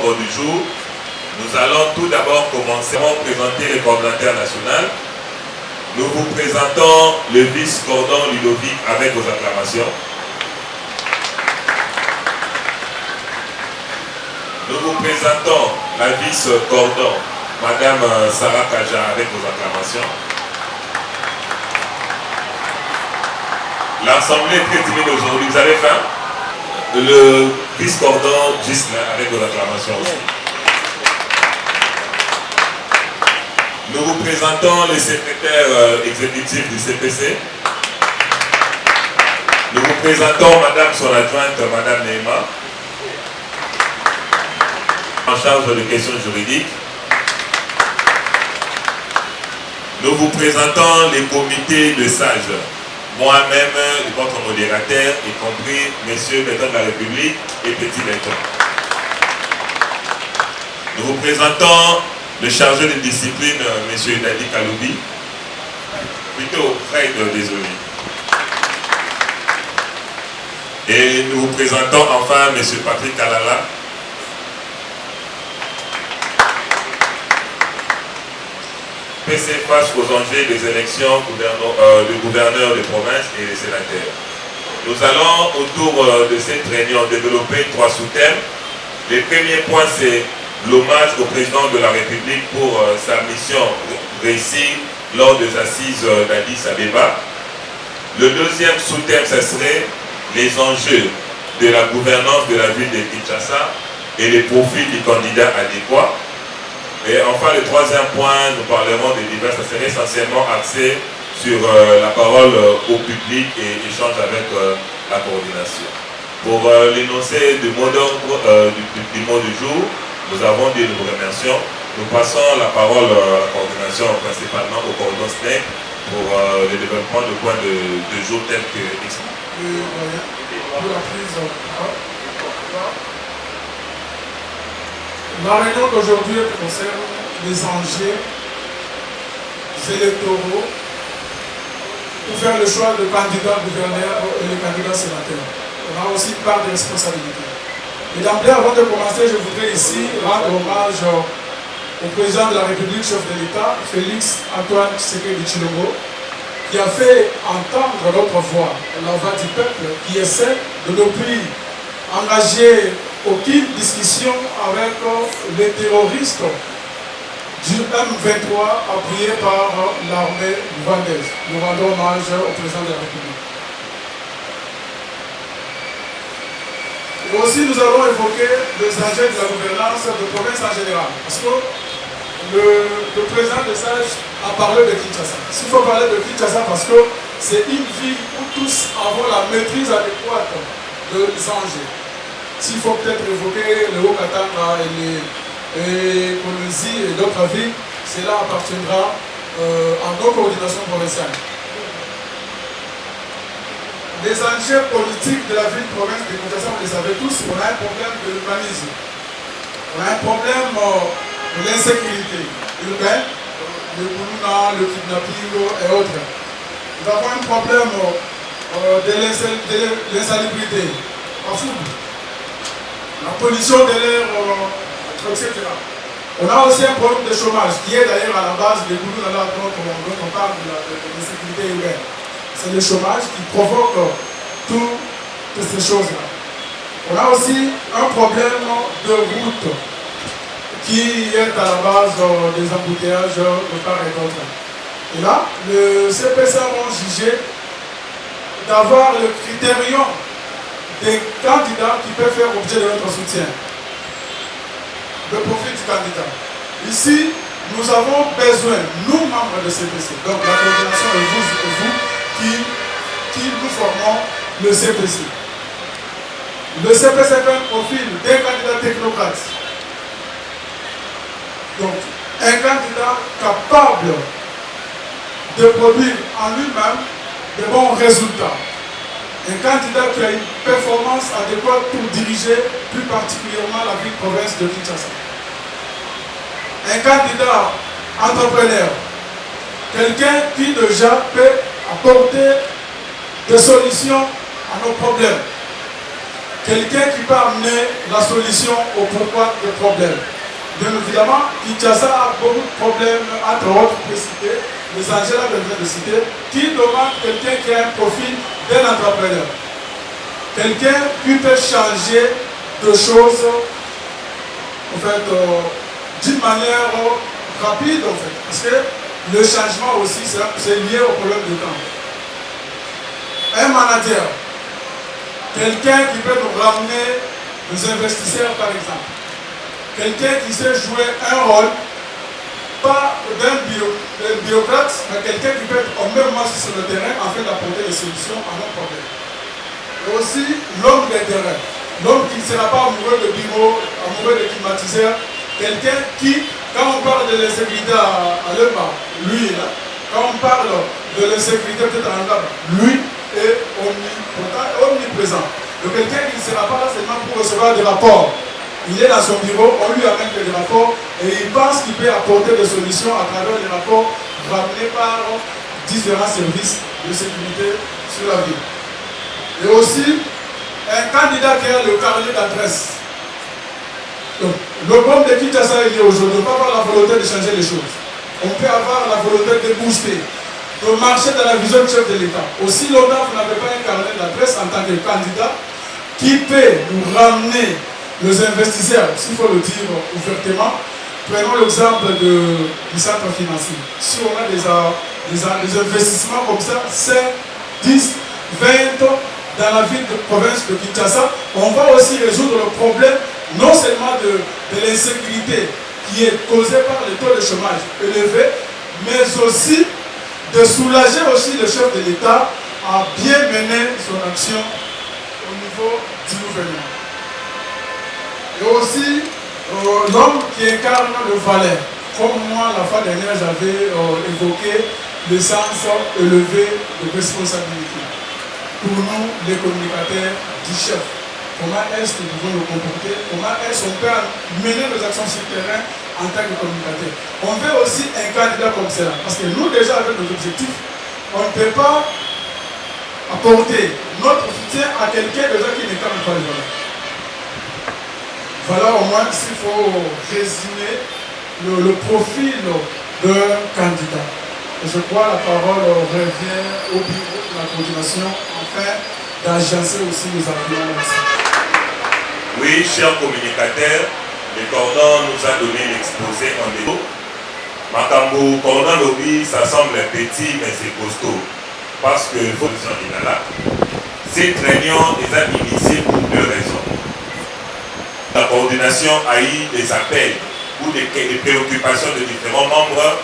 l'ordre du jour. Nous allons tout d'abord commencer à présenter le coordonnateur national. Nous vous présentons le vice-cordon Ludovic avec vos acclamations. Nous vous présentons la vice-cordon, Madame Sarah Kaja, avec vos acclamations. L'Assemblée est très timide aujourd'hui. Vous avez faim? Le vice-cordon Gislain, avec vos acclamations aussi. Nous vous présentons le secrétaire exécutif du CPC. Nous vous présentons Madame son adjointe, Madame Neema, en charge des questions juridiques. Nous vous présentons les comités de sages. Moi-même, votre modérateur, y compris Monsieur Béton de la République et Petit Béton. Nous vous présentons le chargé de discipline, M. Dadi Kaloubi, plutôt Fred, désolé. Et nous vous présentons enfin M. Patrick Kalala, PC face aux enjeux des élections de gouverneurs de province et des sénateurs. Nous allons, autour de cette réunion, développer 3 sous-thèmes. Le premier point, c'est l'hommage au président de la République pour sa mission réussie lors des assises d'Addis Abeba. Le deuxième sous-thème, ce serait les enjeux de la gouvernance de la ville de Kinshasa et les profils du candidat adéquat. Et enfin, le troisième point, nous parlerons des divers, ça serait essentiellement axé sur la parole au public et échange avec la coordination. Pour l'énoncé du mot du jour, nous avons dit, nous vous remercions. Nous passons la parole à la coordination, principalement au cordon SNEC, pour le développement de points de jour tels que expliqué. La réunion d'aujourd'hui concerne les enjeux électoraux pour faire le choix de candidats gouverneurs et les candidats sénateurs. On a aussi une part de responsabilité. Et d'emblée, avant de commencer, je voudrais ici rendre hommage au président de la République, chef de l'État, Félix Antoine Tshisekedi Tshilombo, qui a fait entendre notre voix, la voix du peuple, qui essaie de ne plus engager aucune discussion avec les terroristes du M23 appuyés par l'armée rwandaise. Nous rendons hommage au président de la République. Et aussi, nous allons évoquer les enjeux de la gouvernance de province en général. Parce que le président de SAGE a parlé de Kinshasa. S'il faut parler de Kinshasa, parce que c'est une ville où tous avons la maîtrise adéquate des enjeux. S'il faut peut-être évoquer le Haut-Katanga et Kolwezi et d'autres villes, cela appartiendra à nos coordinations provinciales. Les enjeux politiques de la ville-province de Kinshasa, vous les savez tous, on a un problème de l'urbanisme. On a un problème de l'insécurité urbaine, le Boulouna, le kidnapping et autres. Nous avons un problème de l'insalubrité, en foule. La pollution de l'air, etc. On a aussi un problème de chômage qui est d'ailleurs à la base des Boulouna dont on parle de l'insécurité urbaine. C'est le chômage qui provoque toutes ces choses-là. On a aussi un problème de route qui est à la base des embouteillages de part et d'autre. Et là, le CPC a jugé d'avoir le critérium des candidats qui peuvent faire objet de notre soutien. Le profil du candidat. Ici, nous avons besoin, nous membres de CPC, donc la coordination et vous qui nous formons le CPC. Le CPC fait un profil d'un candidat technocrate. Donc, un candidat capable de produire en lui-même de bons résultats. Un candidat qui a une performance adéquate pour diriger plus particulièrement la ville-province de Kinshasa. Un candidat entrepreneur. Quelqu'un qui déjà peut apporter des solutions à nos problèmes. quelqu'un qui peut amener la solution au pourquoi des problèmes. Bien évidemment, Kinshasa a beaucoup de problèmes, entre autres, pour citer, les Angela vient de citer, qui demande quelqu'un qui a un profil d'un entrepreneur. Quelqu'un qui peut changer de choses, en fait, d'une manière rapide, en fait. Parce que le changement aussi, c'est lié au problème de temps. Un manager, quelqu'un qui peut nous ramener les investisseurs, par exemple. Quelqu'un qui sait jouer un rôle, pas d'un bureaucrate, mais quelqu'un qui peut être au même moment sur le terrain afin d'apporter des solutions à nos problèmes. Et aussi l'homme de terrain, l'homme qui ne sera pas amoureux de bureau, amoureux de climatiseur, quelqu'un qui, quand on parle de l'insécurité à l'EMA, lui est là. Quand on parle de l'insécurité peut-être en Angleterre, lui est omniprésent. Donc quelqu'un qui ne sera pas là seulement pour recevoir des rapports. Il est dans son bureau, on lui amène des rapports et il pense qu'il peut apporter des solutions à travers les rapports ramenés par différents services de sécurité sur la ville. Et aussi, un candidat qui a le carnet d'adresse. Donc, le problème de Kinshasa il est aujourd'hui, on peut avoir la volonté de changer les choses. On peut avoir la volonté de booster, de marcher dans la vision du chef de l'État. Aussi longtemps que vous n'avez pas un carnet d'adresse en tant que candidat qui peut nous ramener les investisseurs, s'il faut le dire ouvertement. Prenons l'exemple du centre financier. Si on a des investissements comme ça, 5, 10, 20 dans la ville de province de Kinshasa, on va aussi résoudre le problème non seulement de l'insécurité qui est causée par le taux de chômage élevé, mais aussi de soulager aussi le chef de l'État à bien mener son action au niveau du gouvernement. Et aussi l'homme qui incarne le valeur. Comme moi, la fois dernière, j'avais évoqué le sens élevé de responsabilité. Pour nous, les communicateurs du chef, comment est-ce que nous pouvons nous comporter, comment est-ce qu'on peut mener nos actions sur le terrain en tant que communicateurs. On veut aussi un candidat comme cela. Parce que nous, déjà, avec nos objectifs, on ne peut pas apporter notre soutien à quelqu'un déjà qui n'incarne pas les valeurs. Voilà au moins s'il faut résumer le profil d'un candidat. Et je crois que la parole revient au bureau de la coordination afin d'agencer aussi les arguments. Merci. Oui, chers communicateurs, le cordon nous a donné l'exposé en défaut. Makambo, cordon lobby, ça semble petit, mais c'est costaud. Parce que, cette réunion les a initiée pour deux raisons. La coordination a eu des appels ou des préoccupations de différents membres,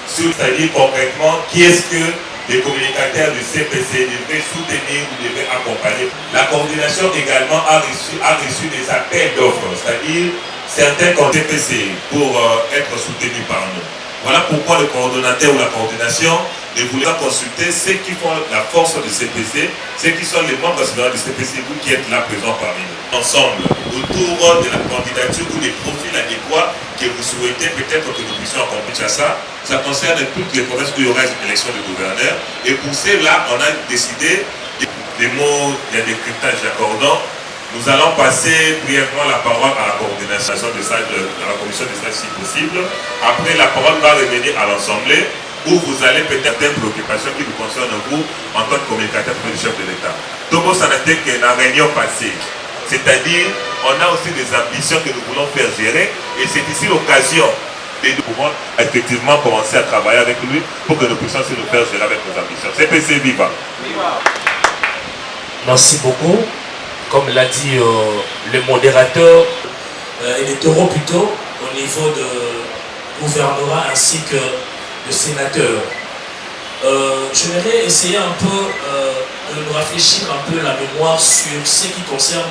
c'est-à-dire concrètement qui est-ce que les communicateurs du CPC devraient soutenir ou devraient accompagner. La coordination également a reçu des appels d'offres, c'est-à-dire certains CPC pour être soutenus par nous. Voilà pourquoi le coordonnateur ou la coordination ne voulait pas consulter ceux qui font la force du CPC, ceux qui sont les membres du CPC, vous qui êtes là présents parmi nous. Ensemble, autour de la candidature ou des profils adéquats que vous souhaitez peut-être que nous puissions accomplir ça concerne toutes les provinces où il y aura une élection de gouverneur. Et pour cela, on a décidé des mots de décryptage accordant. Nous allons passer brièvement la parole à la coordination de la commission des sages si possible. Après, la parole va revenir à l'Assemblée où vous allez peut-être des préoccupations qui vous concernent vous en tant que communicateur du chef de l'État. Togo Sanaté qui est la réunion passée. C'est-à-dire, on a aussi des ambitions que nous voulons faire gérer et c'est ici l'occasion de nous pouvons effectivement commencer à travailler avec lui pour que nous puissions aussi nous faire gérer avec nos ambitions. CPC Viva. Merci beaucoup. Comme l'a dit le modérateur, électoraux plutôt, au niveau de gouvernorat ainsi que de sénateur. J'aimerais essayer un peu de nous rafraîchir un peu la mémoire sur ce qui concerne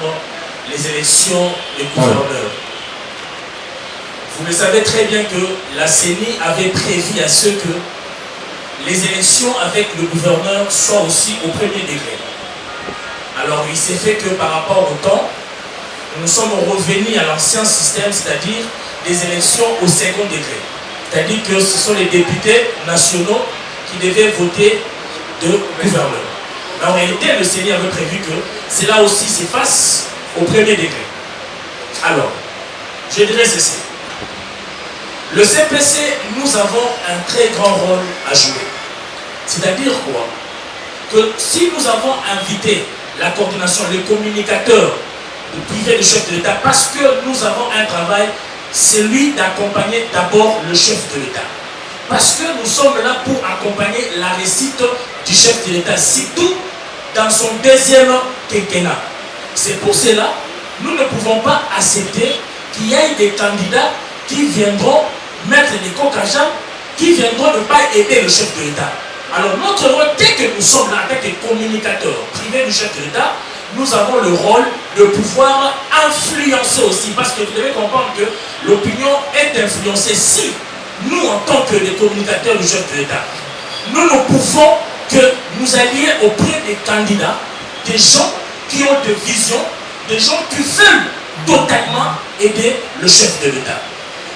les élections des gouverneurs. Vous le savez très bien que la CENI avait prévu à ce que les élections avec le gouverneur soient aussi au premier degré. Alors il s'est fait que par rapport au temps, nous sommes revenus à l'ancien système, c'est-à-dire des élections au second degré. C'est-à-dire que ce sont les députés nationaux qui devaient voter de gouverneur. Mais en réalité, le CENI avait prévu que cela aussi s'efface au premier degré. Alors, je dirais ceci. Le CPC, nous avons un très grand rôle à jouer. C'est-à-dire quoi? Que si nous avons invité la coordination, les communicateurs du privé du chef de l'État, parce que nous avons un travail, c'est lui d'accompagner d'abord le chef de l'État. Parce que nous sommes là pour accompagner la réussite du chef de l'État, surtout dans son deuxième quinquennat. C'est pour cela que nous ne pouvons pas accepter qu'il y ait des candidats qui viendront mettre des coques à jambes, qui viendront ne pas aider le chef de l'État. Alors notre rôle, dès que nous sommes là en tant que communicateurs privés du chef de l'État, nous avons le rôle de pouvoir influencer aussi, parce que vous devez comprendre que l'opinion est influencée. Si nous, en tant que les communicateurs du chef de l'État, nous ne pouvons que nous allier auprès des candidats, des gens qui ont des visions, des gens qui veulent totalement aider le chef de l'État.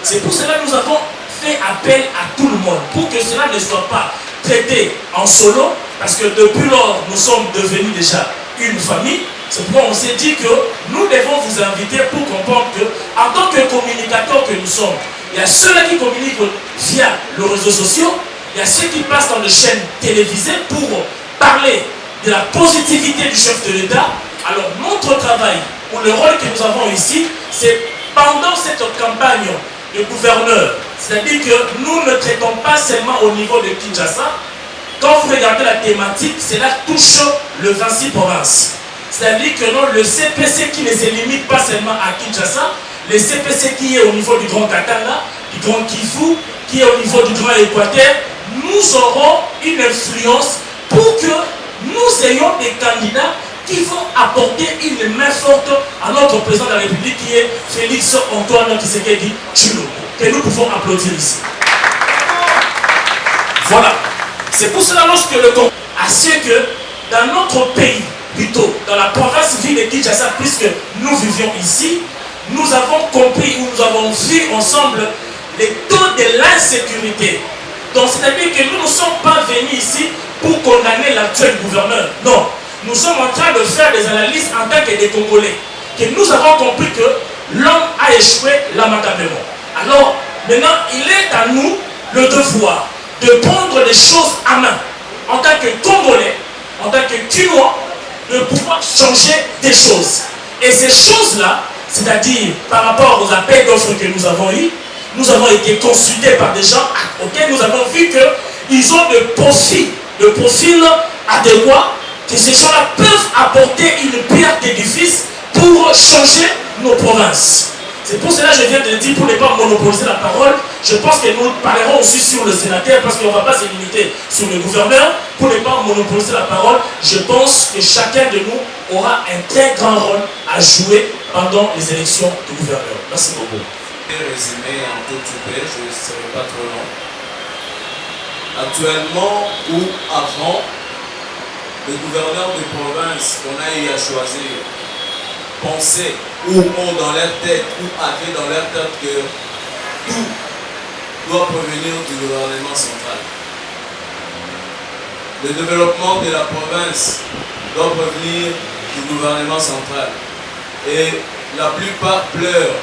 C'est pour cela que nous avons fait appel à tout le monde, pour que cela ne soit pas traité en solo, parce que depuis lors, nous sommes devenus déjà une famille. C'est pourquoi on s'est dit que nous devons vous inviter pour comprendre que, en tant que communicateurs que nous sommes, il y a ceux-là qui communiquent via les réseaux sociaux, il y a ceux qui passent dans les chaînes télévisées pour parler de la positivité du chef de l'État. Alors notre travail, ou le rôle que nous avons ici, c'est pendant cette campagne de gouverneur, c'est-à-dire que nous ne traitons pas seulement au niveau de Kinshasa. Quand vous regardez la thématique, cela touche le 26 provinces. C'est-à-dire que non, le CPC qui ne se limite pas seulement à Kinshasa, le CPC qui est au niveau du Grand Katanga, du Grand Kivu, qui est au niveau du Grand Équateur, nous aurons une influence pour que nous ayons des candidats qui vont apporter une main forte à notre président de la République qui est Félix Antoine Tshisekedi Tshilombo, que nous pouvons applaudir ici. Voilà. C'est pour cela lorsque le Congrès a su que dans notre pays, plutôt dans la province ville de Kinshasa, puisque nous vivions ici, nous avons compris ou nous avons vu ensemble les taux de l'insécurité. Donc c'est-à-dire que nous ne sommes pas venus ici pour condamner l'actuel gouverneur. Non. Nous sommes en train de faire des analyses en tant que des Congolais. Que nous avons compris que l'homme a échoué lamentablement. Alors, maintenant, il est à nous le devoir de prendre les choses à main. En tant que Congolais, en tant que Kinois, de pouvoir changer des choses. Et ces choses-là, c'est-à-dire par rapport aux appels d'offres que nous avons eus, nous avons été consultés par des gens auxquels nous avons vu qu'ils ont de profils adéquats, que ces gens-là peuvent apporter une pierre d'édifice pour changer nos provinces. C'est pour cela que je viens de le dire, pour ne pas monopoliser la parole. Je pense que nous parlerons aussi sur le sénateur, parce qu'on ne va pas se limiter sur le gouverneur. Pour ne pas monopoliser la parole, je pense que chacun de nous aura un très grand rôle à jouer pendant les élections du gouverneur. Merci beaucoup. Résumé en tout je ne serai pas trop long. Actuellement ou avant, le gouverneur de province qu'on a eu à choisir pensaient ou ont dans leur tête ou avaient dans leur tête que tout doit provenir du gouvernement central. Le développement de la province doit provenir du gouvernement central. Et la plupart pleurent.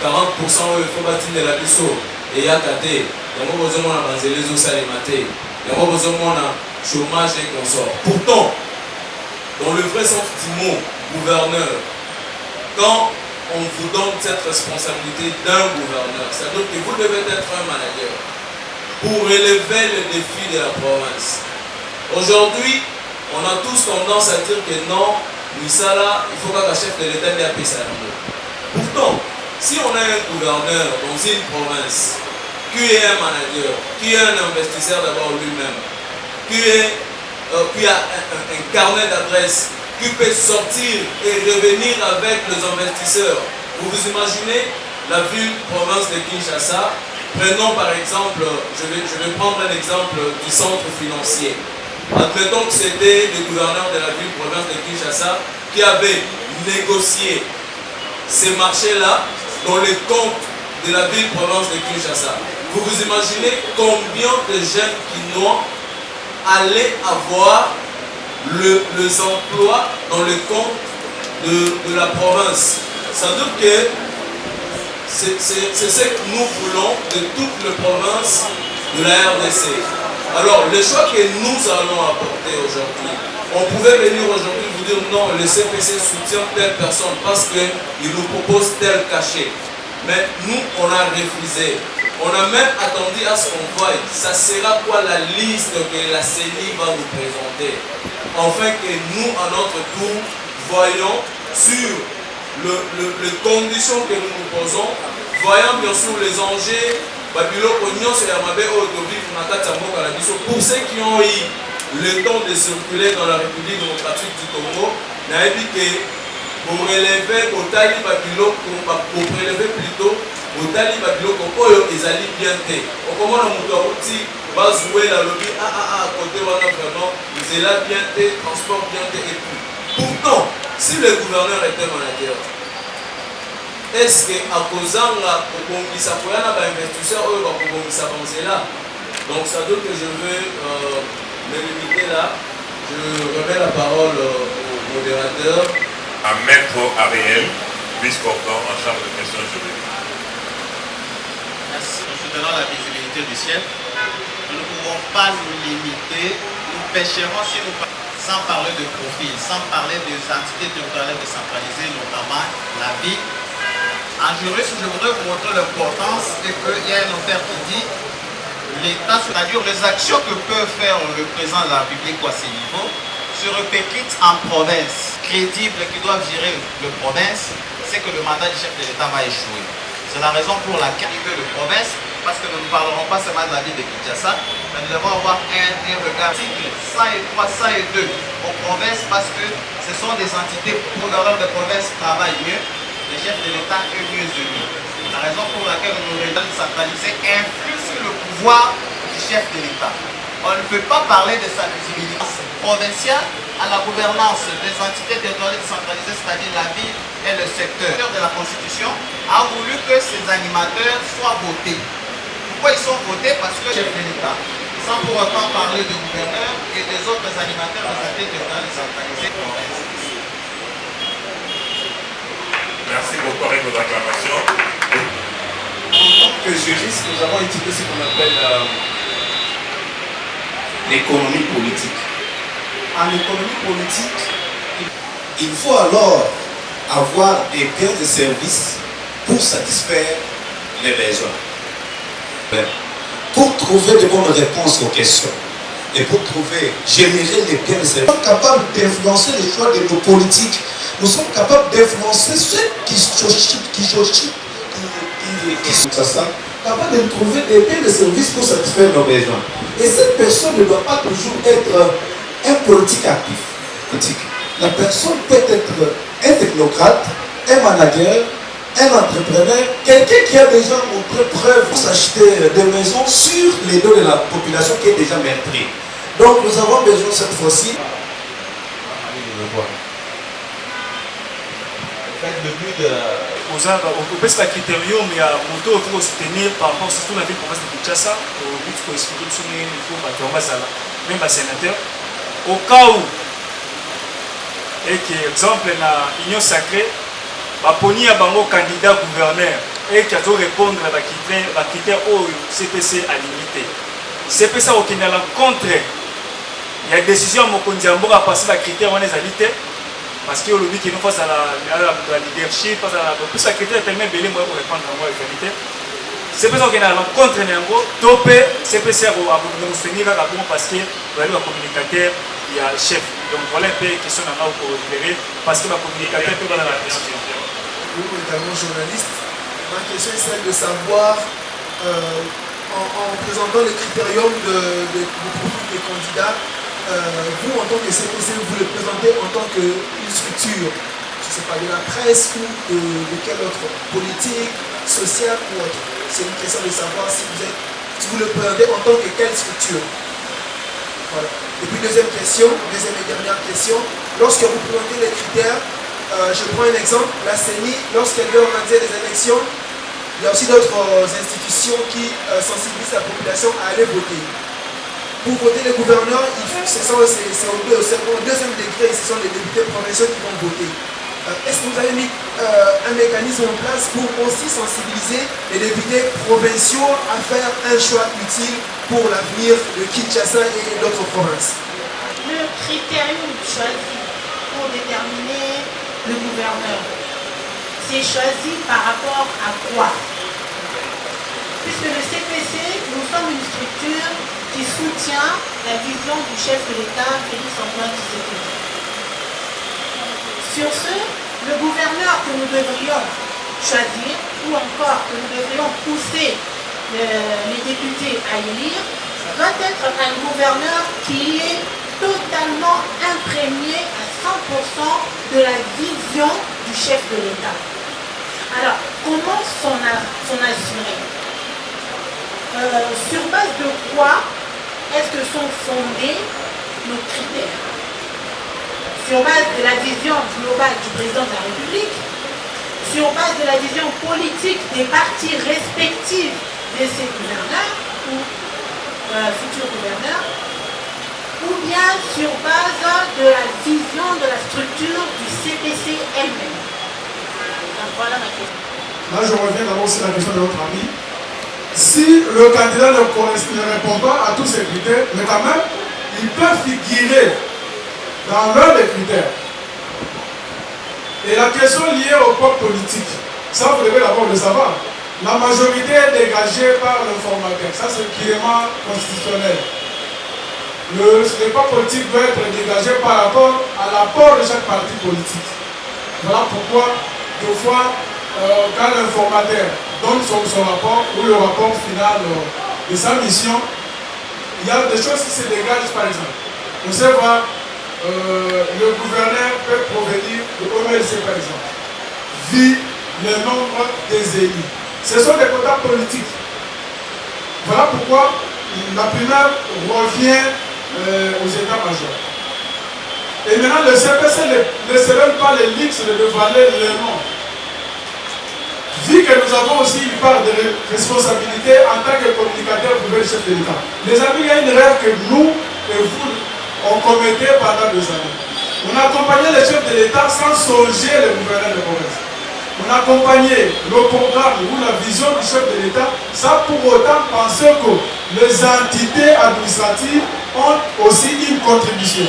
40% il faut bâtir de la biso et yakate. Il y a besoin de banzeles au salimate. Il y a besoin de chômage et consort. Pourtant, dans le vrai sens du mot, gouverneur, quand on vous donne cette responsabilité d'un gouverneur, c'est-à-dire que vous devez être un manager pour relever le défi de la province. Aujourd'hui, on a tous tendance à dire que non, Missala, il faut qu'un chef de l'État ait appelé ça. Pourtant, si on a un gouverneur dans une province, qui est un manager, qui est un investisseur d'abord lui-même, qui a un carnet d'adresses, qui peut sortir et revenir avec les investisseurs. Vous vous imaginez la ville province de Kinshasa? Prenons par exemple, je vais prendre un exemple du centre financier. Admettons que c'était le gouverneur de la ville province de Kinshasa qui avait négocié ces marchés-là dans les comptes de la ville province de Kinshasa. Vous vous imaginez combien de jeunes Kinois allaient avoir les emplois dans le compte de la province. Sans doute que c'est ce que nous voulons de toute la province de la RDC. Alors, le choix que nous allons apporter aujourd'hui, on pouvait venir aujourd'hui vous dire non, le CPC soutient telle personne parce qu'il nous propose tel cachet. Mais nous, on a refusé. On a même attendu à ce qu'on voie, ça sera quoi la liste que la CENI va nous présenter. Afin que nous, à notre tour, voyons sur les conditions que nous nous posons, voyant bien sûr les enjeux, pour ceux qui ont eu le temps de circuler dans la République démocratique du Congo, pour prélever plutôt au tali babiloko oyo ezali bien te okomona moto akuti bazuela lobi côté wana vraiment nzela bien te transport bien te et tout. Pourtant si le gouverneur était manager, est-ce que akozanga kobongisa koyana bainvestisseur oyo bakobongisa banzela? Donc ça doit que je veux me limiter là. Je remets la parole au modérateur, à Maître Ariel, vice-corps en charge de questions juridiques. Merci. En soutenant la visibilité du ciel, nous ne pouvons pas nous limiter, nous pêcherons si nous sans parler de profil, sans parler des entités territoriales décentralisées, notamment la ville. En juriste, je voudrais vous montrer l'importance et qu'il y a un auteur qui dit l'État, c'est-à-dire les actions que peut faire le président de la République à ce niveau, se répercutent en province, crédibles qui doivent gérer le province, c'est que le mandat du chef de l'État va échouer. C'est la raison pour laquelle il veut le province, parce que nous ne parlerons pas seulement de la ville de Kinshasa, mais nous devons avoir un regard article 103, 102 aux provinces, parce que ce sont des entités pour leur de province travaillent mieux, le chef de l'État est mieux élu. La raison pour laquelle nous devons centraliser influe sur le pouvoir du chef de l'État. On ne peut pas parler de sa visibilité provinciale à la gouvernance des entités territoriales décentralisées, c'est-à-dire la ville et le secteur de la Constitution, a voulu que ces animateurs soient votés. Pourquoi ils sont votés? Parce que le chef de l'État, sans pour autant parler de gouverneur et des autres animateurs des entités territoriales décentralisées provinciales. Merci beaucoup avec vos acclamations. En tant que juriste, nous avons étudié ce qu'on appelle l'économie politique. En économie politique, il faut alors avoir des biens et services pour satisfaire les besoins. Pour trouver de bonnes réponses aux questions et pour générer les biens et services, nous sommes capables d'influencer les choix de nos politiques. Nous sommes capables d'influencer ceux qui sont capables de trouver des biens et services pour satisfaire nos besoins. Et cette personne ne doit pas toujours être un politique actif. La personne peut être un technocrate, un manager, un entrepreneur, quelqu'un qui a déjà montré preuve pour s'acheter des maisons sur les dos de la population qui est déjà meurtrie. Donc nous avons besoin cette fois-ci. Le but de la critérium, il y a moto il faut soutenir par rapport surtout la ville province de Kinshasa, au but pour expliquer tout il faut même les sénateurs. Au cas où, et que exemple na Union Sacrée, Baponi a bango candidat gouverneur et qui a dû répondre à la critère au CPC à limité. CPC au Kenya l'encontre, il y a décision à Mokondiambo à passer la critère on est alité. Parce que le but qui nous face à la leadership, face à la plus la critère est tellement belé pour répondre à moi la vérité. CPC qui a l'encontre néango, topé CPC à nous soutenir à bon parce que le communicateur il y a chef. Donc voilà un peu question à nous pour libérer parce que le communicateur peut dans la décision. Nous également journalistes, ma question est celle de savoir en présentant les critériums du profil des candidats. Vous, en tant que CPC, vous le présentez en tant qu'une structure, je ne sais pas, de la presse ou de quelle autre politique, sociale ou autre. C'est une question de savoir si vous le présentez en tant que quelle structure. Voilà. Et puis deuxième et dernière question, lorsque vous présentez les critères, je prends un exemple, la CENI, lorsqu'elle veut organiser des élections, il y a aussi d'autres institutions qui sensibilisent la population à aller voter. Pour voter les gouverneurs, c'est au deuxième degré, ce sont les députés provinciaux qui vont voter. est-ce que vous avez mis un mécanisme en place pour aussi sensibiliser les députés provinciaux à faire un choix utile pour l'avenir de Kinshasa et d'autres provinces? Le critérium choisi pour déterminer le gouverneur, c'est choisi par rapport à quoi? Puisque le CPC, nous sommes une structure qui soutient la vision du chef de l'État, Félix-Antoine Tshisekedi. Sur ce, le gouverneur que nous devrions choisir, ou encore que nous devrions pousser les députés à élire, doit être un gouverneur qui est totalement imprégné à 100% de la vision du chef de l'État. Alors, comment s'en assurer? Sur base de quoi est-ce que sont fondés nos critères? Sur base de la vision globale du président de la République, sur base de la vision politique des partis respectifs de ces gouverneurs ou futurs gouverneurs, ou bien sur base de la vision de la structure du CPC elle-même. Donc voilà ma question. Là, je reviens d'abord sur la question de notre ami. Si le candidat ne répond pas à tous ces critères, mais quand même, il peut figurer dans l'un des critères. Et la question liée au peuple politique, ça vous devez d'abord le savoir. La majorité est dégagée par le formateur. Ça, c'est le élément constitutionnel. Le débat politique doit être dégagé par rapport à l'apport de chaque parti politique. Voilà pourquoi, deux fois, quand l'informateur donne son rapport ou le rapport final de sa mission, il y a des choses qui se dégagent, par exemple. On sait voir, le gouverneur peut provenir de OMLC, par exemple, vu le nombre des élus. Ce sont des quotas politiques. Voilà pourquoi la primaire revient aux états-majors. Et maintenant, le CPC ne se donne pas les luxe de dévoiler le nom. Vu que nous avons aussi une part de responsabilité en tant que communicateur privé du chef de l'État. Les amis, il y a une erreur que nous et vous, on commettait pendant 2 années. On accompagnait les chefs de l'État sans songer le gouverneur de province. On accompagnait le programme ou la vision du chef de l'État sans pour autant penser que les entités administratives ont aussi une contribution.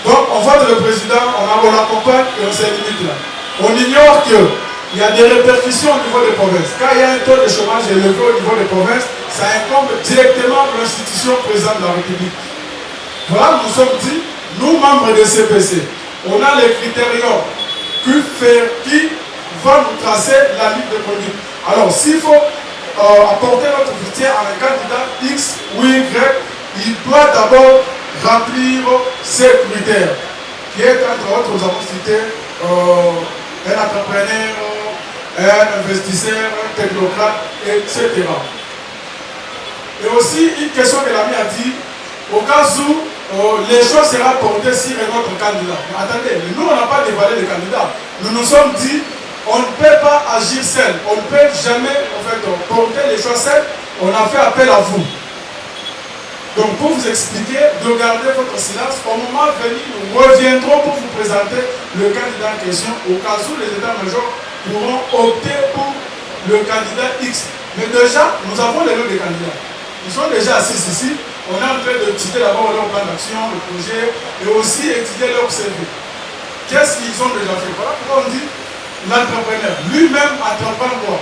Donc on vote le président, on l'accompagne et on se limite là. On ignore qu'il y a des répercussions au niveau des provinces. Quand il y a un taux de chômage élevé au niveau des provinces, ça incombe directement l'institution présidente de la République. Voilà, nous sommes dit, nous membres de CPC, on a les critériums qui vont nous tracer la ligne de conduite. Alors, s'il faut apporter notre soutien à un candidat X ou Y, il doit d'abord remplir ces critères, qui est entre autres, nous avons cité un entrepreneur, un investisseur, un technocrate, etc. Et aussi, une question que l'ami a dit, au cas où les choses seront portées sur notre candidat. Mais attendez, nous on n'a pas dévoilé le candidat. Nous nous sommes dit, on ne peut pas agir seul. On ne peut jamais porter les choses seul. On a fait appel à vous. Donc pour vous expliquer, de garder votre silence, au moment venu, nous reviendrons pour vous présenter le candidat en question, au cas où les états-majors pourront opter pour le candidat X. Mais déjà, nous avons les noms des candidats. Ils sont déjà assis ici. On est en train d'étudier d'abord leur plan d'action, le projet, et aussi étudier leur CV. Qu'est-ce qu'ils ont déjà fait? Voilà pourquoi on dit l'entrepreneur. Lui-même entreprend quoi?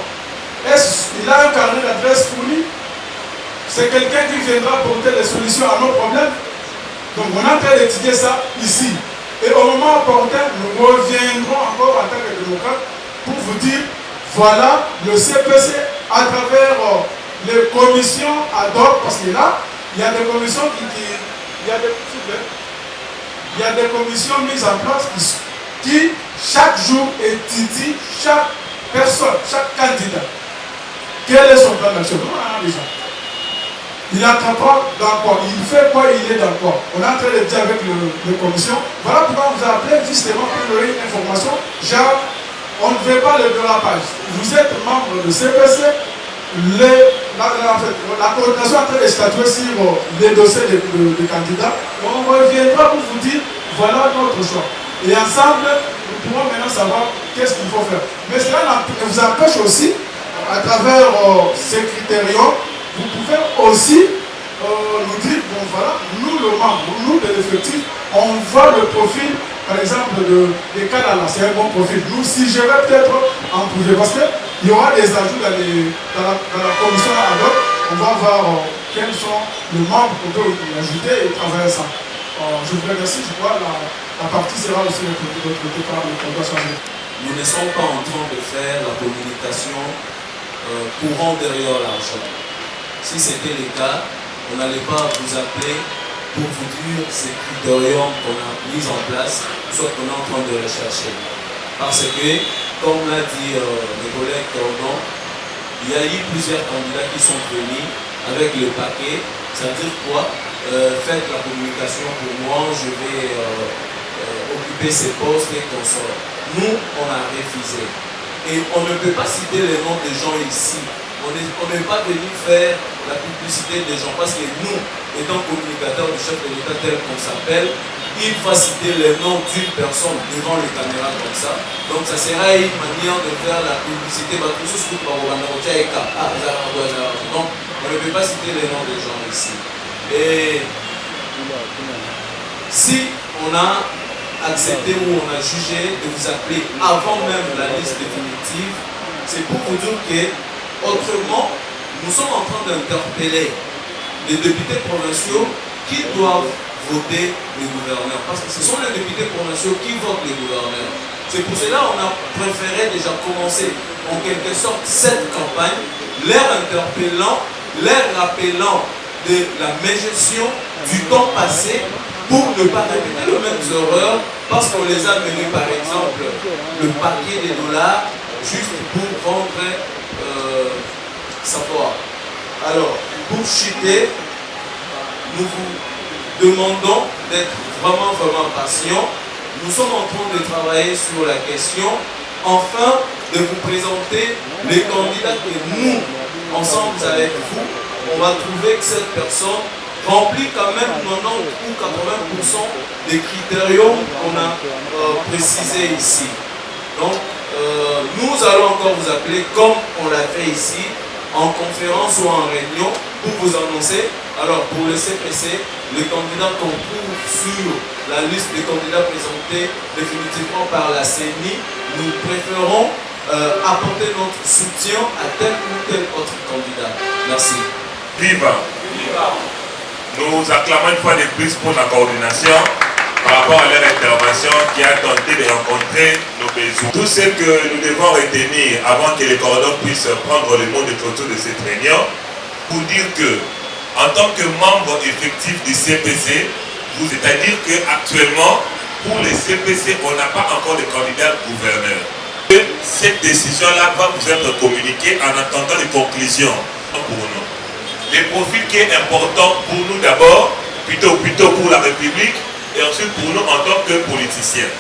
Est-ce qu'il a un carnet d'adresse fourni? C'est quelqu'un qui viendra apporter les solutions à nos problèmes. Donc on est en train d'étudier ça ici. Et au moment opportun, nous reviendrons encore en tant que démocrate pour vous dire, voilà le CPC à travers les commissions ad hoc, parce que là, il y a des commissions il y a des commissions mises en place qui chaque jour étudient chaque personne, chaque candidat. Quel est son plan d'action? Nous, on en a déjà. Il entreprend dans quoi? Il fait quoi? Il est dans quoi? On est en train de dire avec les commissions. Voilà pourquoi on vous a appelé justement pour vous donner une information. Genre, on ne veut pas le dérapage. Vous êtes membre de CPC. La coordination est en train de statuer sur les dossiers des candidats. On reviendra pour vous dire, voilà notre choix. Et ensemble, nous pourrons maintenant savoir qu'est-ce qu'il faut faire. Mais cela ne vous empêche aussi, à travers ces critériums, vous pouvez aussi nous dire, bon voilà, nous le membre, nous de l'effectif, on voit le profil, par exemple, des cadres là, c'est un bon profil. Nous, si je vais peut-être en privé, parce qu'il y aura des ajouts dans la commission ad hoc, on va voir quels sont les membres qu'on peut ajouter et travailler ça. Je vous remercie, je crois, la partie sera aussi de l'autre côté par le programme. Nous ne sommes pas en train de faire la communication courant derrière l'argent. Si c'était le cas, on n'allait pas vous appeler pour vous dire ces critériums qu'on a mis en place, soit qu'on est en train de rechercher. Parce que, comme l'a dit le collègue Cordon, il y a eu plusieurs candidats qui sont venus avec le paquet, c'est-à-dire quoi, faites la communication pour moi, je vais occuper ces postes et consorts. Nous, on a refusé. Et on ne peut pas citer les noms des gens ici. On n'est pas venu faire la publicité des gens parce que nous, étant communicateurs du chef de l'État tel qu'on s'appelle, il va citer les noms d'une personne devant les caméras comme ça. Donc ça sera une manière de faire la publicité. Donc on ne peut pas citer les noms des gens ici. Et si on a accepté ou on a jugé de vous appeler avant même la liste définitive, c'est pour vous dire que autrement, nous sommes en train d'interpeller les députés provinciaux qui doivent voter les gouverneurs. Parce que ce sont les députés provinciaux qui votent les gouverneurs. C'est pour cela qu'on a préféré déjà commencer en quelque sorte cette campagne, les interpellant, les rappelant de la mégestion du temps passé pour ne pas répéter les mêmes erreurs parce qu'on les a menés par exemple le paquet des dollars juste pour vendre savoir. Alors, pour chuter, nous vous demandons d'être vraiment patient. Nous sommes en train de travailler sur la question, enfin de vous présenter les candidats que nous, ensemble avec vous, on va trouver que cette personne remplit quand même 90 ou 80% des critériums qu'on a précisés ici. Donc, nous allons encore vous appeler comme on l'a fait ici, en conférence ou en réunion, pour vous annoncer. Alors, pour le CPC, les candidats qu'on trouve sur la liste des candidats présentés définitivement par la CENI, nous préférons apporter notre soutien à tel ou tel autre candidat. Merci. Viva. Nous acclamons une fois de plus pour la coordination par rapport à leur intervention qui a tenté de rencontrer nos besoins. Tout ce que nous devons retenir avant que les coordonnateurs puissent prendre le mot de clôture de cette réunion, pour dire que, en tant que membre effectif du CPC, c'est-à-dire qu'actuellement, pour les CPC, on n'a pas encore de candidat gouverneur. Cette décision-là va vous être communiquée en attendant les conclusions pour nous. Le profil qui est important pour nous d'abord, plutôt pour la République, et ensuite pour nous en tant que politiciens.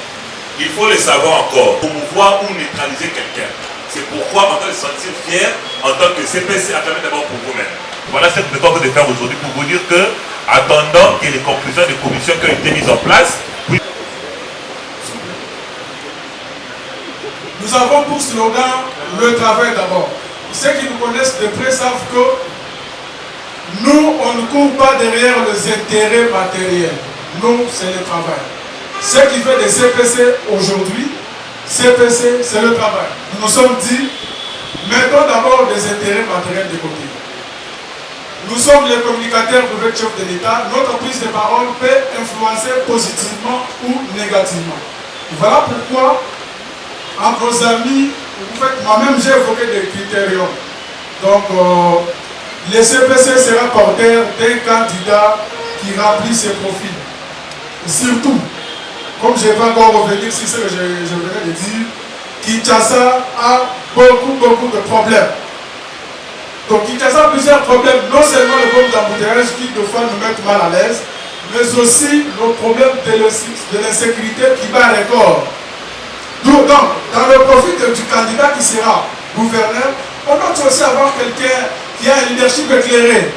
Il faut le savoir encore, promouvoir ou neutraliser quelqu'un. C'est pourquoi on doit se sentir fier en tant que CPC, acclamez d'abord pour vous-même. Voilà ce que nous sommes en train de faire aujourd'hui pour vous dire que, attendant que les conclusions des commissions qui ont été mises en place. Nous avons pour slogan le travail d'abord. Ceux qui nous connaissent de près savent que nous, on ne court pas derrière les intérêts matériels. Nous, c'est le travail. Ce qui fait des CPC aujourd'hui, CPC, c'est le travail. Nous nous sommes dit, mettons d'abord les intérêts matériels de côté. Nous sommes les communicateurs du chef de l'État. Notre prise de parole peut influencer positivement ou négativement. Voilà pourquoi, entre nos amis, en fait, moi-même j'ai évoqué des critériums. Donc, le CPC sera porteur d'un candidat qui remplit ses profils. Et surtout, comme je ne vais pas encore revenir sur ce que je venais de dire, Kinshasa a beaucoup de problèmes. Donc Kinshasa a plusieurs problèmes, non seulement le problème d'embouteillage qui de fois nous mettent mal à l'aise, mais aussi le problème de l'insécurité qui bat record. Donc, dans le profil du candidat qui sera gouverneur, on doit aussi avoir quelqu'un qui a un leadership éclairé.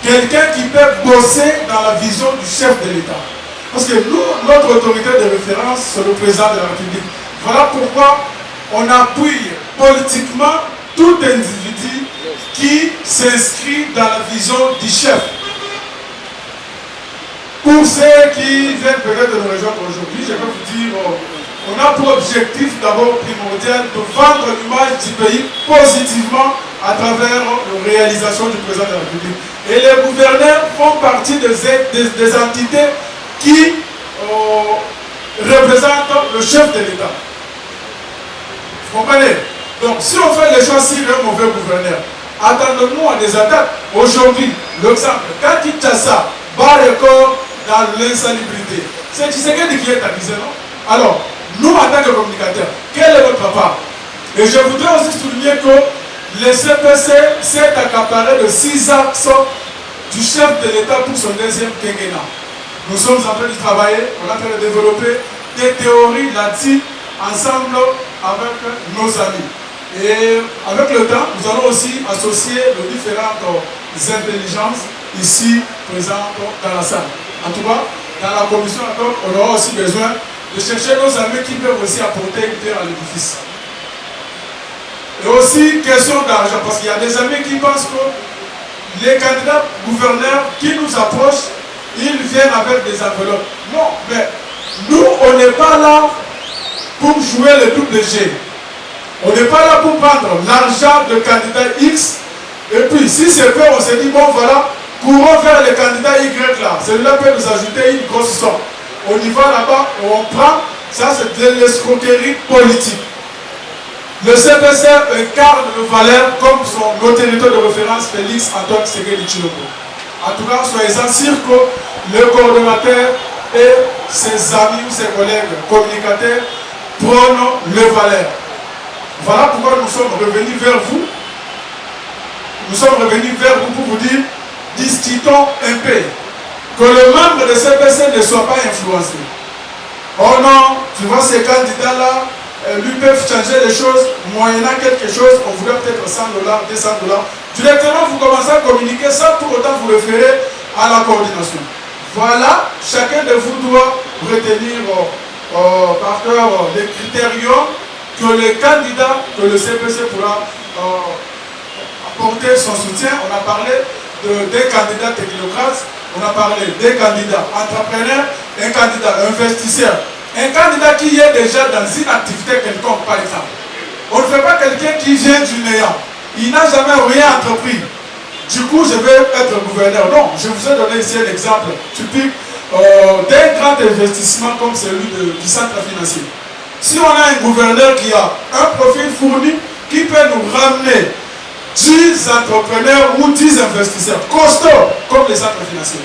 Quelqu'un qui peut bosser dans la vision du chef de l'État. Parce que nous, notre autorité de référence, c'est le président de la République. Voilà pourquoi on appuie politiquement tout individu qui s'inscrit dans la vision du chef. Pour ceux qui viennent peut-être de nous rejoindre aujourd'hui, je peux vous dire, on a pour objectif d'abord primordial de vendre l'image du pays positivement à travers la réalisation du président de la République. Et les gouverneurs font partie des entités qui représentent le chef de l'État. Vous comprenez? Donc si on fait les choses sur un mauvais gouverneur, attendons-nous à des attaques. Aujourd'hui, l'exemple, quand Kinshasa bat record dans l'insalubrité, c'est Tshisekedi qui est accusé, non? Alors, nous en tant que communicateurs, quel est votre part? Et je voudrais aussi souligner que le CPC s'est accaparé de 6 axes du chef de l'État pour son deuxième quinquennat. Nous sommes en train de travailler, on est en train de développer des théories là-dessus, ensemble avec nos amis. Et avec le temps, nous allons aussi associer les différentes intelligences ici présentes dans la salle. En tout cas, dans la commission, on aura aussi besoin de chercher nos amis qui peuvent aussi apporter une pierre à l'édifice. Et aussi, question d'argent, parce qu'il y a des amis qui pensent que les candidats gouverneurs qui nous approchent, ils viennent avec des enveloppes. Non, mais nous, on n'est pas là pour jouer le double G. On n'est pas là pour prendre l'argent de candidat X, et puis si c'est fait, on se dit, bon voilà, courons vers le candidat Y là. Celui-là peut nous ajouter une grosse somme. On y va là-bas, on prend, ça c'est de l'escroquerie politique. Le CPC incarne le valeur comme son autorité de référence Félix Antoine Tshisekedi Tshilombo. En tout cas, soyez-en sûrs que le coordonnateur et ses amis ou ses collègues communicateurs prônent le valeur. Voilà pourquoi nous sommes revenus vers vous. Nous sommes revenus vers vous pour vous dire, discutons un peu. Que le membre de CPC ne soit pas influencé. Oh non, tu vois ces candidats-là, lui peuvent changer les choses, moyennant quelque chose, on voudrait peut-être $100, $200. Directement, vous commencez à communiquer ça, pour autant vous référez à la coordination. Voilà, chacun de vous doit retenir par cœur les critériums que le candidat, que le CPC pourra apporter son soutien. On a parlé des candidats technocrates, on a parlé des candidats entrepreneurs, un candidat investisseur, un candidat qui est déjà dans une activité quelconque, par exemple. On ne fait pas quelqu'un qui vient du néant. Il n'a jamais rien entrepris. Du coup, je vais être gouverneur. Non, je vous ai donné ici un exemple typique d'un grand investissement comme celui du centre financier. Si on a un gouverneur qui a un profil fourni, qui peut nous ramener 10 entrepreneurs ou 10 investisseurs costauds comme les centres financiers.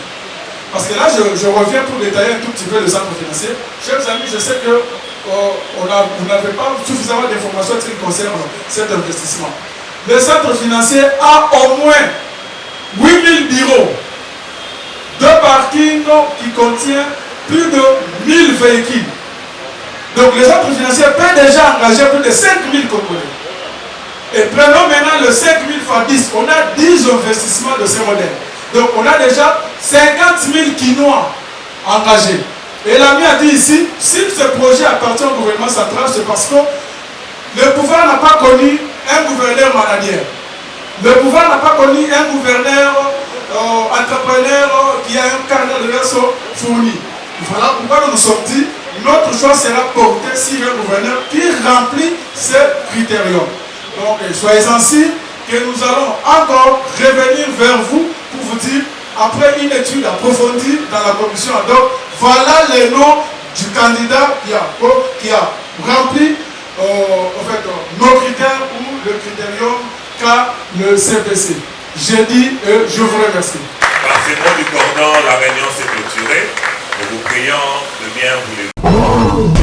Parce que là, je reviens pour détailler un tout petit peu le centre financier. Chers amis, je sais que vous n'avez pas suffisamment d'informations qui concernent cet investissement. Le centre financier a au moins 8000 bureaux, 2 parkings qui contiennent plus de 1000 véhicules. Donc le centre financier peut déjà engager plus de 5000 Congolais. Et prenons maintenant le 5000 fois 10, on a 10 investissements de ce modèle. Donc on a déjà 50 000 Quinois engagés. Et l'ami a dit ici, si ce projet appartient au gouvernement central, c'est parce que le pouvoir n'a pas connu un gouverneur manadière. Le pouvoir n'a pas connu un gouverneur entrepreneur qui a un carnet de verso fourni. Voilà pourquoi nous nous sommes dit, notre choix sera porté sur un gouverneur qui remplit ces critériums. Donc soyez sensibles que nous allons encore revenir vers vous pour vous dire, après une étude approfondie dans la commission ad hoc, voilà les noms du candidat qui a rempli nos critères ou le critérium qu'a le CPC. J'ai dit et je vous remercie. Par ces mots du cordon, la réunion s'est clôturée. Nous vous prions de bien vous les...